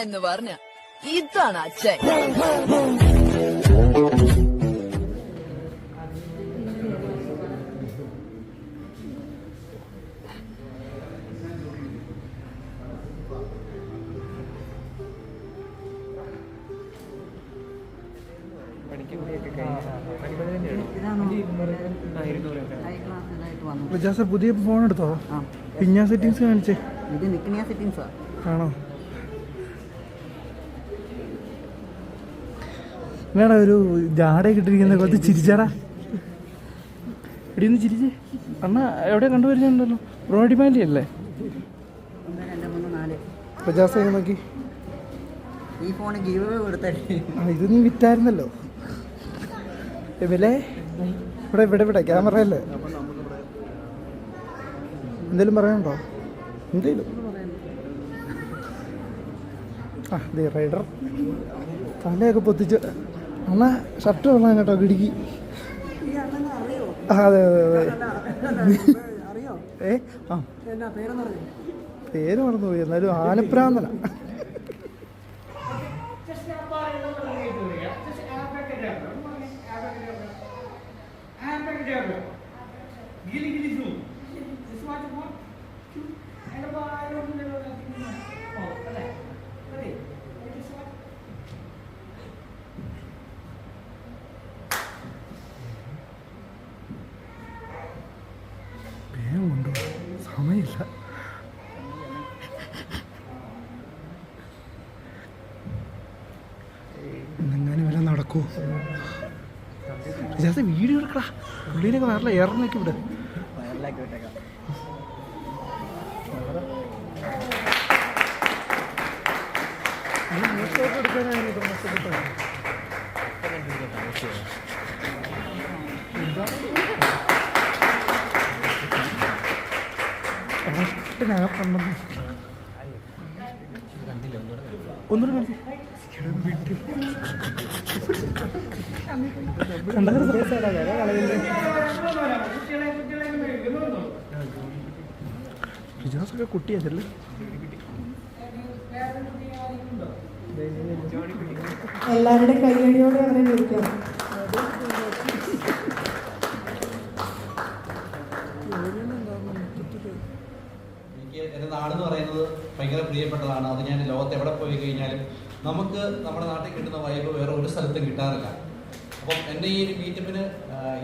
എന്ന് പറഞ്ഞ ഇതാണ് അച്ഛൻ. പുതിയ ഫോൺ എടുത്തോ? പിന്നെ സെറ്റിങ്സ് കാണിച്ചേ. ആണോ? വേടാ ഒരു ജാടയൊക്കെ ഇട്ടിരിക്കുന്ന കുറച്ച് ചിരിച്ചാടാ. എടിയൊന്ന് ചിരിച്ചേ. അണ്ണ എവിടെ കണ്ടുവരുന്നുണ്ടല്ലോ. ബ്രോഡിമാലി അല്ലേ? പ്രജാസ നോക്കി. ഈ ഫോൺ ഗീവ് കൊടുത്തേ. ഇത് നീ വിറ്റായിരുന്നല്ലോ. ഇവിടെ ഇവിടെ ഇവിടെ ക്യാമറ അല്ലേ? എന്തേലും പറയാനുണ്ടോ? എന്തേലും റൈഡർ തലയൊക്കെ പൊത്തിച്ച് എന്നാ ഷർട്ട് കൊള്ളാൻ കേട്ടോ. കിടുക്കി. അതെ അതെ അതെ. പേര് മറന്നുപോയി. എന്നാലും ആനപ്രാന്തന. വേഗമുണ്ടോ? സമയമില്ല. എന്നെങ്ങനെ വല്ല നടക്കൂ? വീഡിയോ എടുക്കടാ. പുള്ളിയിലൊക്കെ വയറില ഏറണൊക്കെ ഇവിടെ. ഒന്നുകൂടെ റിജാസൊക്കെ കുട്ടിയതല്ലേ? എല്ലാവരുടെ കൈയടിയോടെ അവരെ വിളിക്കാം. എൻ്റെ നാടെന്ന് പറയുന്നത് ഭയങ്കര പ്രിയപ്പെട്ടതാണ്. അത് ഞാൻ ലോകത്ത് എവിടെ പോയി കഴിഞ്ഞാലും നമുക്ക് നമ്മുടെ നാട്ടിൽ കിട്ടുന്ന വൈബ് വേറെ ഒരു സ്ഥലത്തും കിട്ടാറില്ല. അപ്പം എൻ്റെ ഈ ഒരു മീറ്റപ്പിന്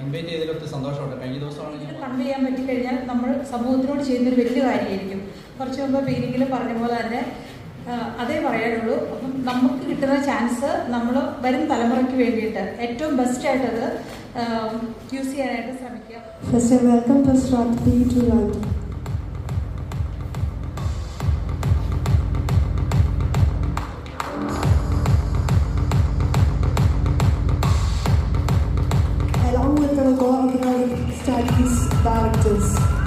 ഇൻവൈറ്റ് ചെയ്തതിൽ ഒത്തിരി സന്തോഷമുണ്ട്. കഴിഞ്ഞ ദിവസമാണ് ഞാൻ കണ്ടു ചെയ്യാൻ പറ്റിക്കഴിഞ്ഞാൽ നമ്മൾ സമൂഹത്തിനോട് ചെയ്യുന്നൊരു വലിയ കാര്യമായിരിക്കും. കുറച്ച് മുമ്പ് പീരിങ്ങിൽ പറഞ്ഞ പോലെ തന്നെ അതേ പറയാനുള്ളൂ. അപ്പം നമുക്ക് കിട്ടുന്ന ചാൻസ് നമ്മൾ വരും തലമുറയ്ക്ക് വേണ്ടിയിട്ട് ഏറ്റവും ബെസ്റ്റായിട്ടത് യൂസ് ചെയ്യാനായിട്ട് ശ്രമിക്കുക. First, I welcome Pastor Rathi to London. Along with our co-organizing studies directors.